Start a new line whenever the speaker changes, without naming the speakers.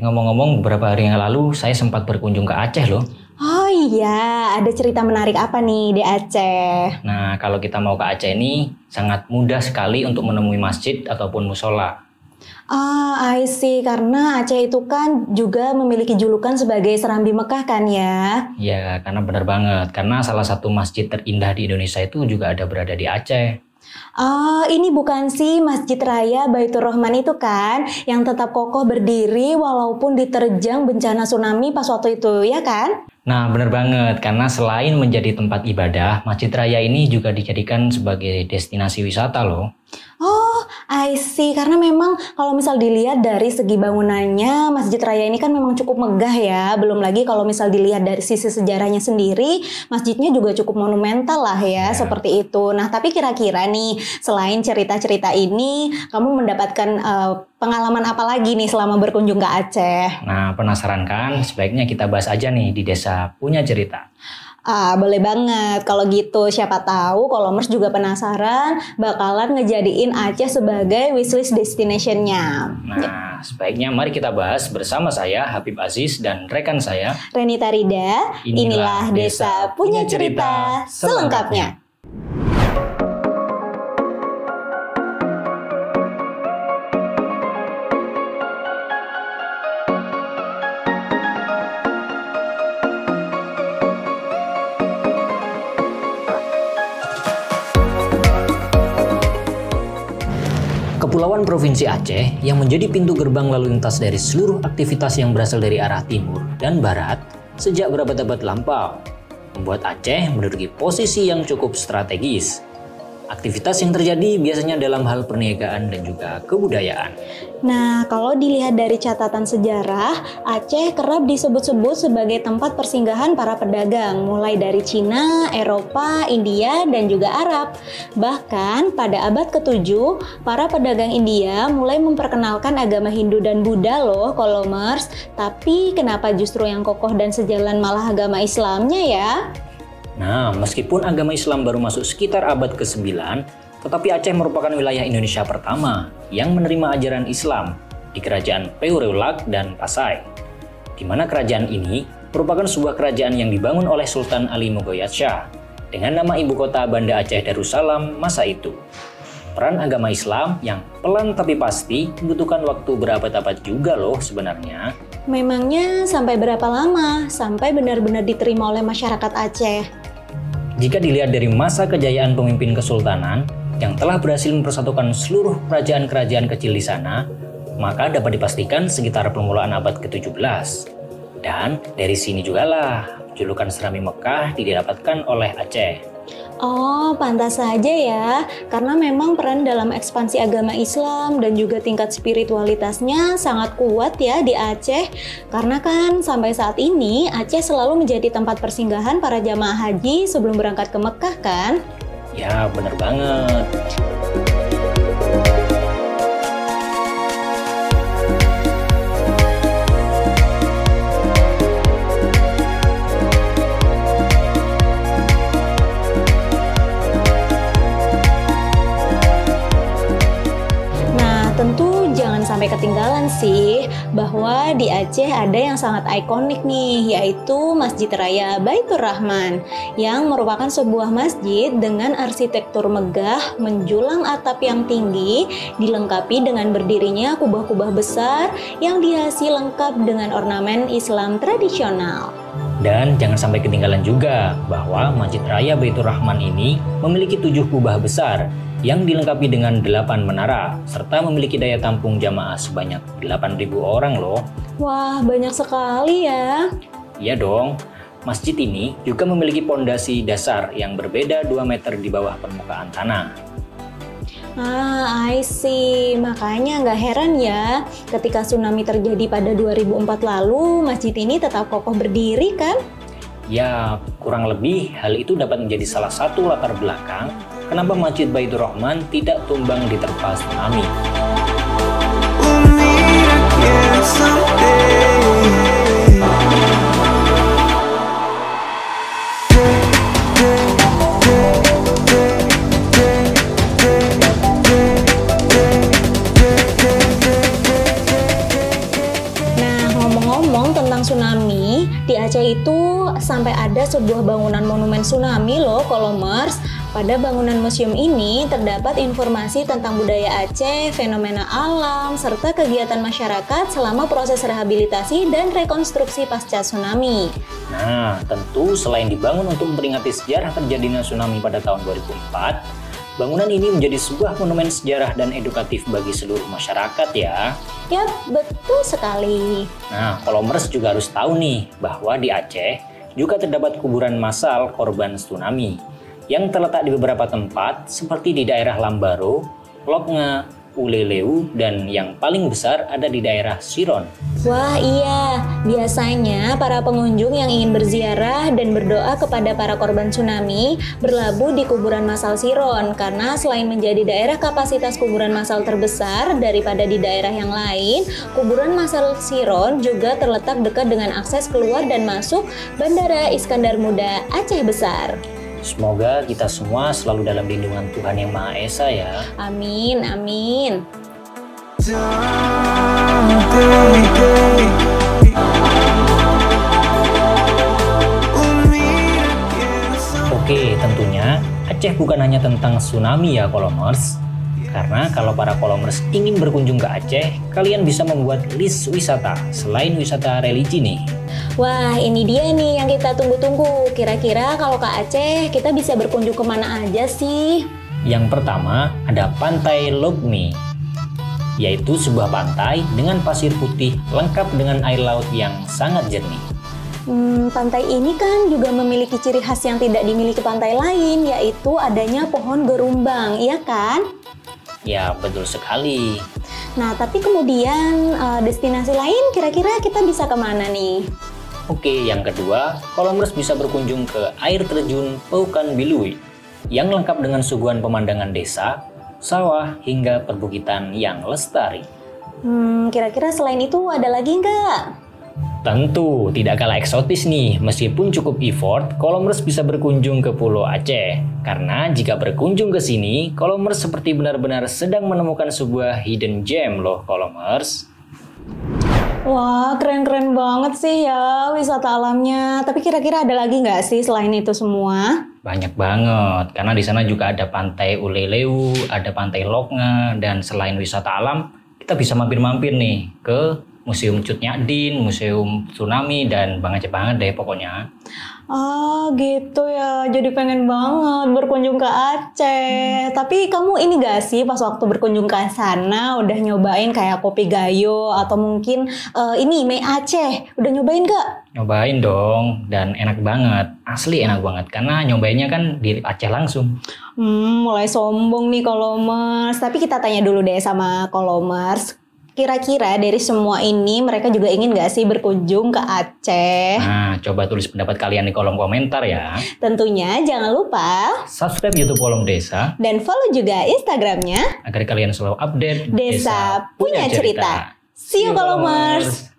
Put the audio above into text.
ngomong-ngomong beberapa hari yang lalu saya sempat berkunjung ke Aceh loh.
Oh iya, ada cerita menarik apa nih di Aceh?
Nah, kalau kita mau ke Aceh ini sangat mudah sekali untuk menemui masjid ataupun musola.
I see. Karena Aceh itu kan juga memiliki julukan sebagai Serambi Mekah kan ya?
Ya, karena benar banget. Karena salah satu masjid terindah di Indonesia itu juga ada berada di Aceh.
Ini bukan sih Masjid Raya Baitur Rahman itu kan? Yang tetap kokoh berdiri walaupun diterjang bencana tsunami pas waktu itu, ya kan?
Nah, benar banget. Karena selain menjadi tempat ibadah, Masjid Raya ini juga dijadikan sebagai destinasi wisata loh.
Oh, I see. Karena memang kalau misal dilihat dari segi bangunannya, Masjid Raya ini kan memang cukup megah ya. Belum lagi kalau misal dilihat dari sisi sejarahnya sendiri, masjidnya juga cukup monumental lah ya, seperti itu. Nah, tapi kira-kira nih, selain cerita-cerita ini, kamu mendapatkan pengalaman apa lagi nih selama berkunjung ke Aceh?
Nah, penasaran kan? Sebaiknya kita bahas aja nih di Desa Punya Cerita.
Boleh banget. Kalau gitu, siapa tahu kalau Mers juga penasaran bakalan ngejadiin Aceh sebagai wishlist destination-nya.
Nah, sebaiknya mari kita bahas bersama saya, Habib Aziz, dan rekan saya,
Renita Rida. Inilah Desa Punya Cerita selengkapnya.
Kepulauan Provinsi Aceh yang menjadi pintu gerbang lalu lintas dari seluruh aktivitas yang berasal dari arah timur dan barat sejak berabad-abad lampau, membuat Aceh menduduki posisi yang cukup strategis. Aktivitas yang terjadi biasanya dalam hal perniagaan dan juga kebudayaan.
Nah, kalau dilihat dari catatan sejarah, Aceh kerap disebut-sebut sebagai tempat persinggahan para pedagang, mulai dari Cina, Eropa, India, dan juga Arab. Bahkan pada abad ke-7, para pedagang India mulai memperkenalkan agama Hindu dan Buddha loh, Kolomers. Tapi kenapa justru yang kokoh dan sejalan malah agama Islamnya ya?
Nah, meskipun agama Islam baru masuk sekitar abad ke-9, tetapi Aceh merupakan wilayah Indonesia pertama yang menerima ajaran Islam di kerajaan Peureulak dan Pasai, di mana kerajaan ini merupakan sebuah kerajaan yang dibangun oleh Sultan Ali Mogoyat Shah dengan nama ibu kota Banda Aceh Darussalam masa itu. Peran agama Islam yang pelan tapi pasti membutuhkan waktu berabad-abad juga loh sebenarnya.
Memangnya sampai berapa lama sampai benar-benar diterima oleh masyarakat Aceh?
Jika dilihat dari masa kejayaan pemimpin kesultanan yang telah berhasil mempersatukan seluruh kerajaan-kerajaan kecil di sana, maka dapat dipastikan sekitar permulaan abad ke-17. Dan dari sini jugalah julukan Serambi Mekah didapatkan oleh Aceh.
Oh, pantas saja ya, karena memang peran dalam ekspansi agama Islam dan juga tingkat spiritualitasnya sangat kuat ya di Aceh. Karena kan sampai saat ini Aceh selalu menjadi tempat persinggahan para jamaah haji sebelum berangkat ke Mekah kan?
Ya, bener banget.
Tentu jangan sampai ketinggalan sih bahwa di Aceh ada yang sangat ikonik nih, yaitu Masjid Raya Baitur Rahman yang merupakan sebuah masjid dengan arsitektur megah, menjulang atap yang tinggi, dilengkapi dengan berdirinya kubah-kubah besar yang dihiasi lengkap dengan ornamen Islam tradisional.
Dan jangan sampai ketinggalan juga bahwa Masjid Raya Baitur Rahman ini memiliki 7 kubah besar yang dilengkapi dengan 8 menara, serta memiliki daya tampung jamaah sebanyak 8.000 orang loh.
Wah, banyak sekali ya.
Iya dong, masjid ini juga memiliki pondasi dasar yang berbeda 2 meter di bawah permukaan tanah.
I see. Makanya nggak heran ya, ketika tsunami terjadi pada 2004 lalu, masjid ini tetap kokoh berdiri kan?
Ya, kurang lebih hal itu dapat menjadi salah satu latar belakang kenapa Masjid Baitur Rahman tidak tumbang diterpa tsunami.
itu sampai ada sebuah bangunan monumen tsunami loh, Kolomers. Pada bangunan museum ini terdapat informasi tentang budaya Aceh, fenomena alam, serta kegiatan masyarakat selama proses rehabilitasi dan rekonstruksi pasca tsunami.
Nah, tentu selain dibangun untuk memperingati sejarah terjadinya tsunami pada tahun 2004, bangunan ini menjadi sebuah monumen sejarah dan edukatif bagi seluruh masyarakat ya.
Yap, betul sekali.
Nah, Kolomers juga harus tahu nih bahwa di Aceh juga terdapat kuburan massal korban tsunami yang terletak di beberapa tempat seperti di daerah Lambaro, Loknga, Uleleu, dan yang paling besar ada di daerah Siron.
Wah iya, biasanya para pengunjung yang ingin berziarah dan berdoa kepada para korban tsunami berlabuh di kuburan massal Siron karena selain menjadi daerah kapasitas kuburan massal terbesar daripada di daerah yang lain, kuburan massal Siron juga terletak dekat dengan akses keluar dan masuk Bandara Iskandar Muda Aceh Besar.
Semoga kita semua selalu dalam lindungan Tuhan Yang Maha Esa ya.
Amin, amin.
Oke, tentunya Aceh bukan hanya tentang tsunami ya Kolomers. Karena kalau para Kolomers ingin berkunjung ke Aceh, kalian bisa membuat list wisata selain wisata religi nih.
Wah, ini dia nih yang kita tunggu-tunggu. Kira-kira kalau ke Aceh, kita bisa berkunjung kemana aja sih?
Yang pertama, ada Pantai Logmi, yaitu sebuah pantai dengan pasir putih lengkap dengan air laut yang sangat jernih.
Pantai ini kan juga memiliki ciri khas yang tidak dimiliki pantai lain, yaitu adanya pohon gerumbang, iya kan?
Ya, betul sekali.
Nah, tapi kemudian destinasi lain kira-kira kita bisa kemana nih?
Oke, yang kedua, Kolomers bisa berkunjung ke air terjun Paukan Bilui yang lengkap dengan suguhan pemandangan desa, sawah, hingga perbukitan yang lestari.
Kira-kira selain itu ada lagi nggak?
Tentu, tidak kalah eksotis nih, meskipun cukup effort, Kolomers bisa berkunjung ke Pulau Aceh. Karena jika berkunjung ke sini, Kolomers seperti benar-benar sedang menemukan sebuah hidden gem loh, Kolomers.
Wah, keren-keren banget sih ya wisata alamnya. Tapi kira-kira ada lagi nggak sih selain itu semua?
Banyak banget, karena di sana juga ada pantai Uleleu, ada pantai Loknga, dan selain wisata alam, kita bisa mampir-mampir nih ke Museum Cut Nyadin, Museum Tsunami, dan banget deh pokoknya.
Ah gitu ya, jadi pengen banget berkunjung ke Aceh. Tapi kamu ini gak sih pas waktu berkunjung ke sana udah nyobain kayak kopi gayo atau mungkin ini mie Aceh, udah nyobain gak?
Nyobain dong, dan enak banget, asli enak banget karena nyobainnya kan di Aceh langsung.
Mulai sombong nih Kolomers, tapi kita tanya dulu deh sama Kolomers. Kira-kira dari semua ini mereka juga ingin gak sih berkunjung ke Aceh?
Nah, coba tulis pendapat kalian di kolom komentar ya.
Tentunya jangan lupa
subscribe YouTube Kolom Desa
dan follow juga Instagramnya
agar kalian selalu update
Desa Punya Cerita. See you Kolomers!